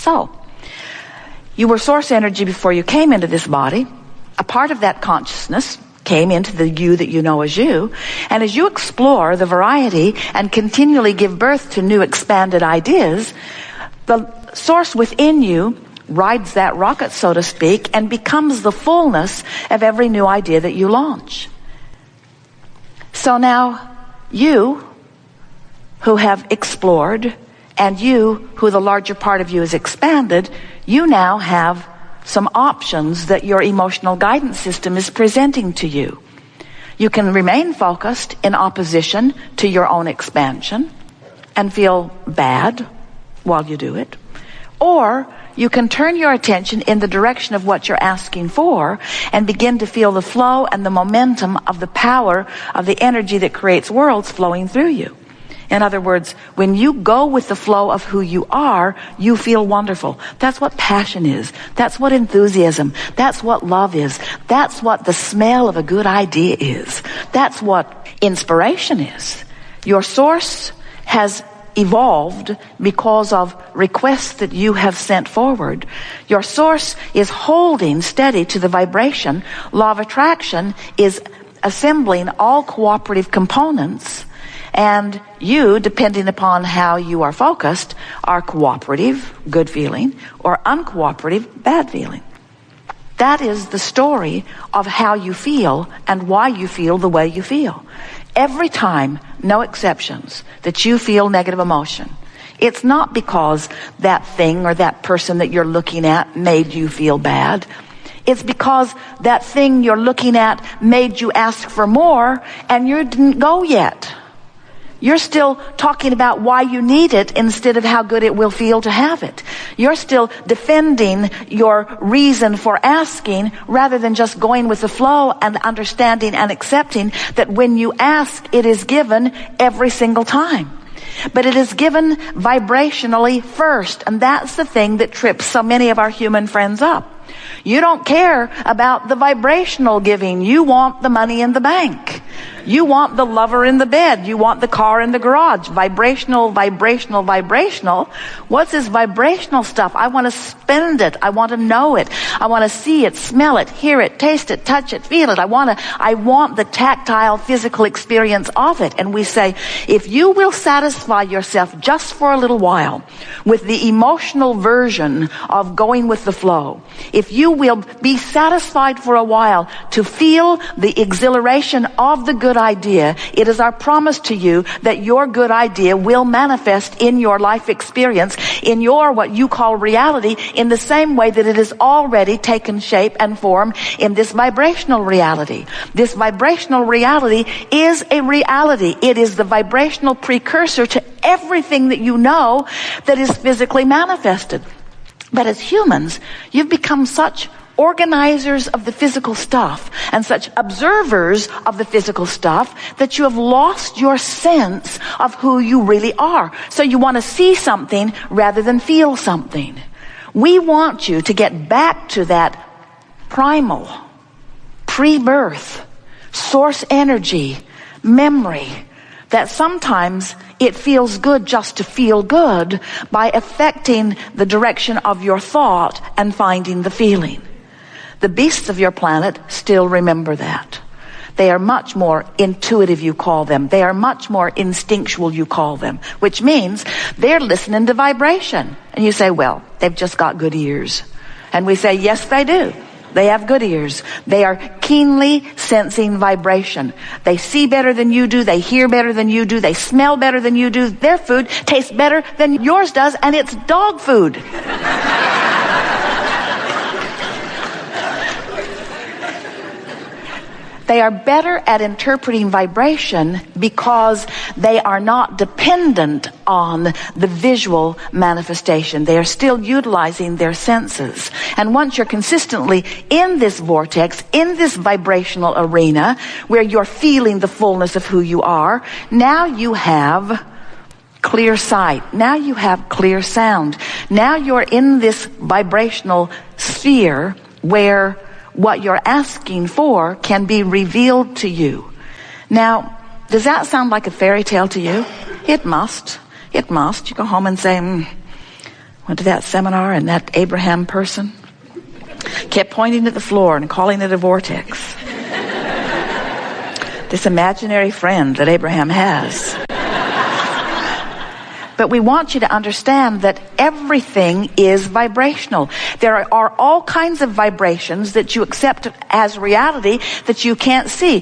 So, you were source energy before you came into this body. A part of that consciousness came into the you that you know as you. And as you explore the variety and continually give birth to new expanded ideas, the source within you rides that rocket, so to speak, and becomes the fullness of every new idea that you launch. So now, you who have explored, and you who the larger part of you is expanded, you now have some options that your emotional guidance system is presenting to you. You can remain focused in opposition to your own expansion and feel bad while you do it. Or you can turn your attention in the direction of what you're asking for and begin to feel the flow and the momentum of the power of the energy that creates worlds flowing through you. In other words, when you go with the flow of who you are, you feel wonderful. That's what passion is. That's what enthusiasm. That's what love is. That's what the smell of a good idea is. That's what inspiration is. Your source has evolved because of requests that you have sent forward. Your source is holding steady to the vibration. Law of attraction is assembling all cooperative components, and you, depending upon how you are focused, are cooperative, good feeling, or uncooperative, bad feeling. That is the story of how you feel and why you feel the way you feel. Every time, no exceptions, that you feel negative emotion, it's not because that thing or that person that you're looking at made you feel bad. It's because that thing you're looking at made you ask for more and you didn't go yet. You're still talking about why you need it instead of how good it will feel to have it. You're still defending your reason for asking rather than just going with the flow and understanding and accepting that when you ask, it is given every single time. But it is given vibrationally first, and that's the thing that trips so many of our human friends up. You don't care about the vibrational giving. You want the money in the bank. You want the lover in the bed. You want the car in the garage. Vibrational, vibrational, vibrational. What's this vibrational stuff? I want to spend it. I want to know it. I want to see it, smell it, hear it, taste it, touch it, feel it. I want the tactile, physical experience of it. And we say, if you will satisfy yourself just for a little while with the emotional version of going with the flow, if you will be satisfied for a while to feel the exhilaration of the good idea, it is our promise to you that your good idea will manifest in your life experience, in your what you call reality, in the same way that it has already taken shape and form in this vibrational reality. This vibrational reality is a reality. It is the vibrational precursor to everything that you know that is physically manifested. But as humans, you've become such organizers of the physical stuff and such observers of the physical stuff that you have lost your sense of who you really are. So you want to see something rather than feel something. We want you to get back to that primal, pre-birth, source energy, memory, that sometimes it feels good just to feel good by affecting the direction of your thought and finding the feeling. The beasts of your planet still remember that. They are much more intuitive, you call them. They are much more instinctual, you call them, which means they're listening to vibration. And you say, well, they've just got good ears. And we say, yes, they do. They have good ears. They are keenly sensing vibration. They see better than you do. They hear better than you do. They smell better than you do. Their food tastes better than yours does, and it's dog food. They are better at interpreting vibration because they are not dependent on the visual manifestation. They are still utilizing their senses. And once you're consistently in this vortex, in this vibrational arena, where you're feeling the fullness of who you are, now you have clear sight. Now you have clear sound. Now you're in this vibrational sphere where what you're asking for can be revealed to you. Now, does that sound like a fairy tale to you? It must. It must. You go home and say, Went to that seminar, and that Abraham person kept pointing at the floor and calling it a vortex. This imaginary friend that Abraham has. But we want you to understand that everything is vibrational. There are all kinds of vibrations that you accept as reality that you can't see.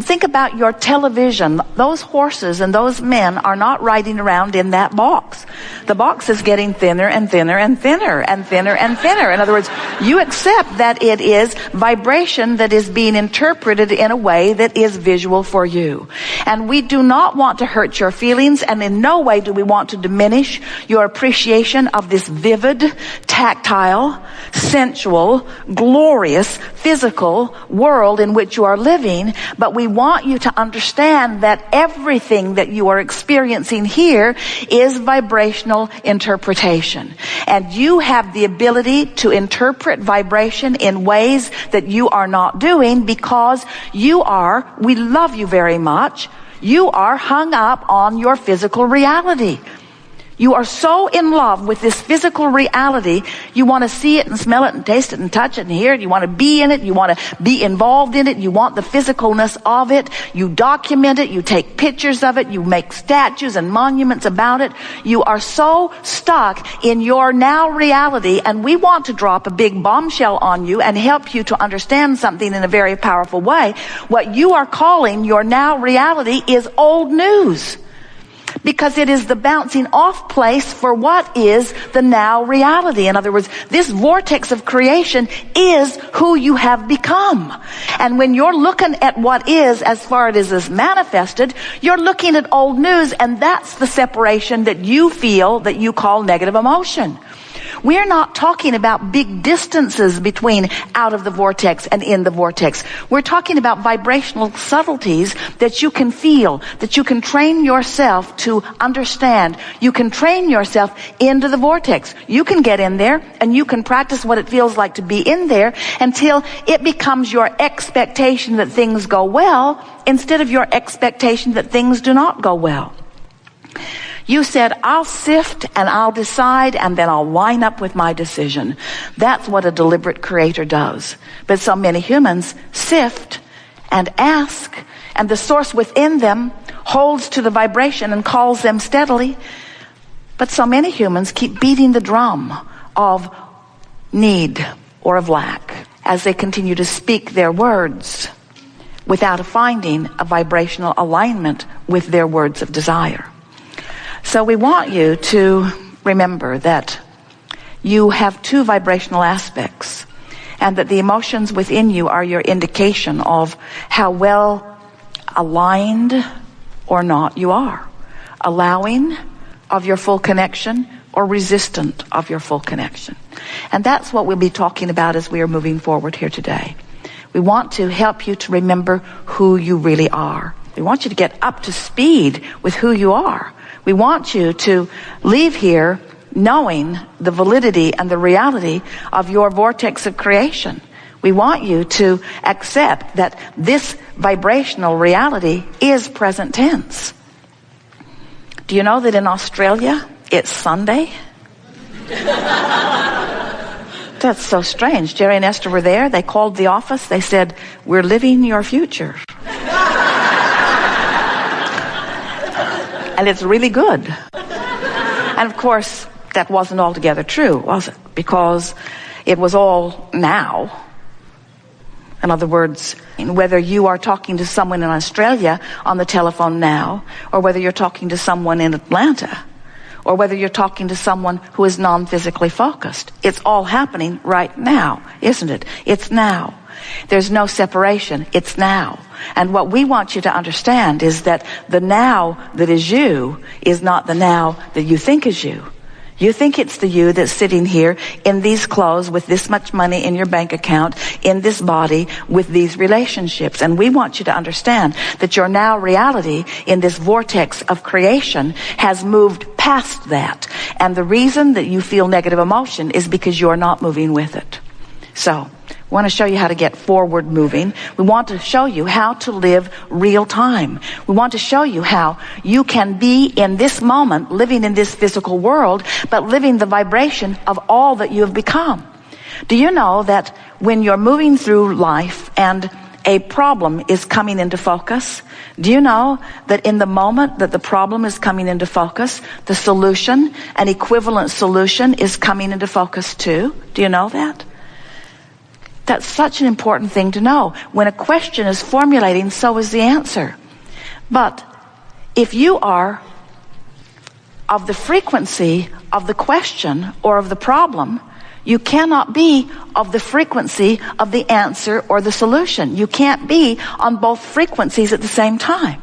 Think about your television. Those horses and those men are not riding around in that box. The box is getting thinner and thinner and thinner and thinner and thinner. In other words, you accept that it is vibration that is being interpreted in a way that is visual for you. And we do not want to hurt your feelings, and in no way do we want to diminish your appreciation of this vivid, tactile, sensual, glorious, physical world in which you are living. But we want you to understand that everything that you are experiencing here is vibrational interpretation. And you have the ability to interpret vibration in ways that you are not doing because we love you very much. You are hung up on your physical reality. You are so in love with this physical reality, you want to see it and smell it and taste it and touch it and hear it. You want to be in it. You want to be involved in it. You want the physicalness of it. You document it. You take pictures of it. You make statues and monuments about it. You are so stuck in your now reality, and we want to drop a big bombshell on you and help you to understand something in a very powerful way. What you are calling your now reality is old news, because it is the bouncing off place for what is the now reality. In other words, this vortex of creation is who you have become. And when you're looking at what is as far as it is manifested, you're looking at old news, and that's the separation that you feel, that you call negative emotion. We're not talking about big distances between out of the vortex and in the vortex. We're talking about vibrational subtleties that you can feel, that you can train yourself to understand. You can train yourself into the vortex. You can get in there and you can practice what it feels like to be in there until it becomes your expectation that things go well instead of your expectation that things do not go well. You said, I'll sift and I'll decide and then I'll line up with my decision. That's what a deliberate creator does. But so many humans sift and ask, and the source within them holds to the vibration and calls them steadily. But so many humans keep beating the drum of need or of lack as they continue to speak their words without finding a vibrational alignment with their words of desire. So we want you to remember that you have two vibrational aspects, and that the emotions within you are your indication of how well aligned or not you are, allowing of your full connection or resistant of your full connection. And that's what we'll be talking about as we are moving forward here today. We want to help you to remember who you really are. We want you to get up to speed with who you are. We want you to leave here knowing the validity and the reality of your vortex of creation. We want you to accept that this vibrational reality is present tense. Do you know that in Australia, it's Sunday? That's so strange. Jerry and Esther were there. They called the office. They said, we're living your future. And it's really good. And of course, that wasn't altogether true, was it? Because it was all now. In other words, whether you are talking to someone in Australia on the telephone now, or whether you're talking to someone in Atlanta, or whether you're talking to someone who is non-physically focused, it's all happening right now, isn't it? It's now. There's no separation. It's now. And what we want you to understand is that the now that is you is not the now that you think is you. You think it's the you that's sitting here in these clothes with this much money in your bank account, in this body, with these relationships. And we want you to understand that your now reality in this vortex of creation has moved past that. And the reason that you feel negative emotion is because you're not moving with it. So We want to show you how to get forward moving. We want to show you how to live real time. We want to show you how you can be in this moment, living in this physical world, but living the vibration of all that you have become. Do you know that when you're moving through life and a problem is coming into focus, do you know that in the moment that the problem is coming into focus, the solution, an equivalent solution, is coming into focus too? Do you know that? That's such an important thing to know. When a question is formulating, so is the answer. But if you are of the frequency of the question or of the problem, you cannot be of the frequency of the answer or the solution. You can't be on both frequencies at the same time.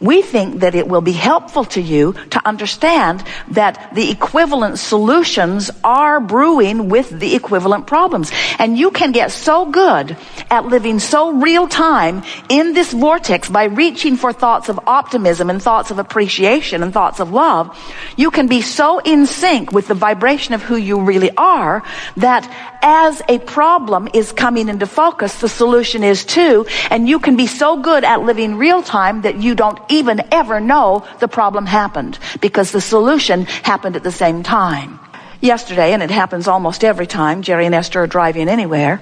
We think that it will be helpful to you to understand that the equivalent solutions are brewing with the equivalent problems. And you can get so good at living so real time in this vortex by reaching for thoughts of optimism and thoughts of appreciation and thoughts of love. You can be so in sync with the vibration of who you really are that as a problem is coming into focus, the solution is too. And you can be so good at living real time that you don't even ever know the problem happened, because the solution happened at the same time. Yesterday, and it happens almost every time, Jerry and Esther are driving anywhere.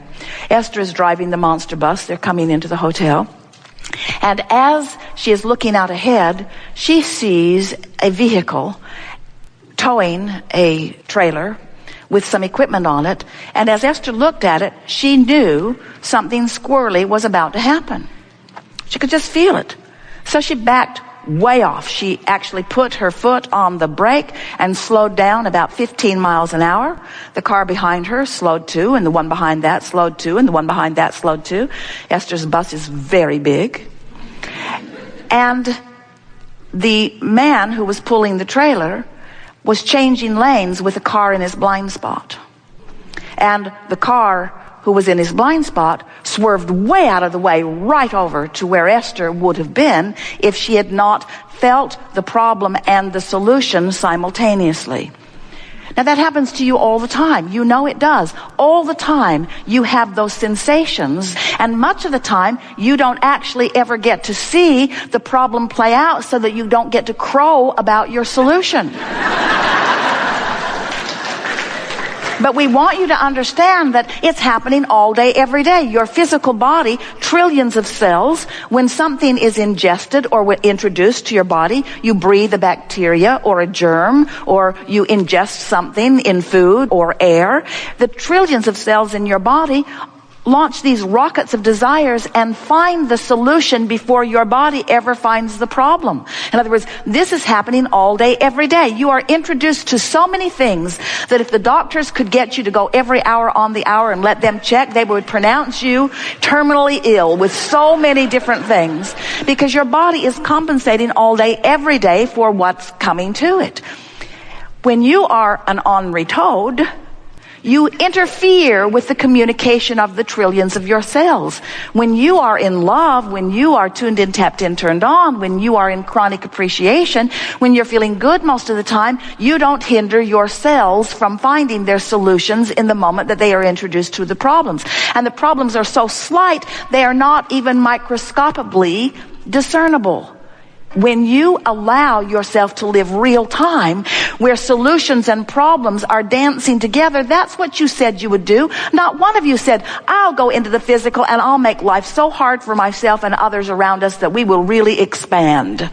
Esther is driving the monster bus. They're coming into the hotel. And as she is looking out ahead, she sees a vehicle towing a trailer with some equipment on it. And as Esther looked at it, she knew something squirrely was about to happen. She could just feel it. So she backed way off. She actually put her foot on the brake and slowed down about 15 miles an hour. The car behind her slowed too, and the one behind that slowed too, and the one behind that slowed too. Esther's bus is very big. And the man who was pulling the trailer was changing lanes with a car in his blind spot. And the car who was in his blind spot swerved way out of the way right over to where Esther would have been if she had not felt the problem and the solution simultaneously. Now that happens to you all the time. You know it does. All the time you have those sensations, and much of the time you don't actually ever get to see the problem play out so that you don't get to crow about your solution. But we want you to understand that it's happening all day, every day. Your physical body, trillions of cells, when something is ingested or introduced to your body, you breathe a bacteria or a germ, or you ingest something in food or air. The trillions of cells in your body launch these rockets of desires and find the solution before your body ever finds the problem. In other words, this is happening all day, every day. You are introduced to so many things that if the doctors could get you to go every hour on the hour and let them check, they would pronounce you terminally ill with so many different things, because your body is compensating all day, every day for what's coming to it. When you are an ornery toad, you interfere with the communication of the trillions of your cells. When you are in love, when you are tuned in, tapped in, turned on, when you are in chronic appreciation, when you're feeling good most of the time, you don't hinder your cells from finding their solutions in the moment that they are introduced to the problems. And the problems are so slight, they are not even microscopically discernible. When you allow yourself to live real time, where solutions and problems are dancing together, that's what you said you would do. Not one of you said, I'll go into the physical and I'll make life so hard for myself and others around us that we will really expand.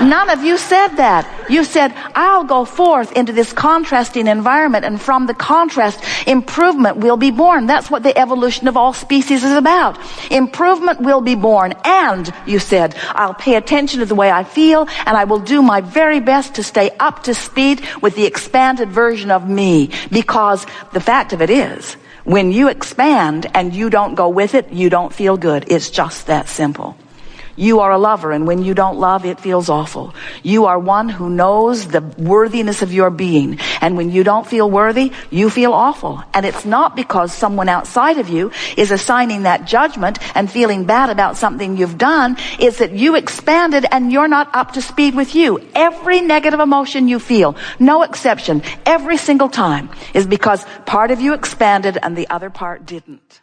None of you said that. You said, I'll go forth into this contrasting environment, and from the contrast, improvement will be born. That's what the evolution of all species is about. Improvement will be born. And, you said, I'll pay attention to the way I feel, and I will do my very best to stay up to speed with the expanded version of me. Because the fact of it is, when you expand and you don't go with it, you don't feel good. It's just that simple. You are a lover, and when you don't love, it feels awful. You are one who knows the worthiness of your being, and when you don't feel worthy, you feel awful. And it's not because someone outside of you is assigning that judgment and feeling bad about something you've done. It's that you expanded and you're not up to speed with you. Every negative emotion you feel, no exception, every single time, is because part of you expanded and the other part didn't.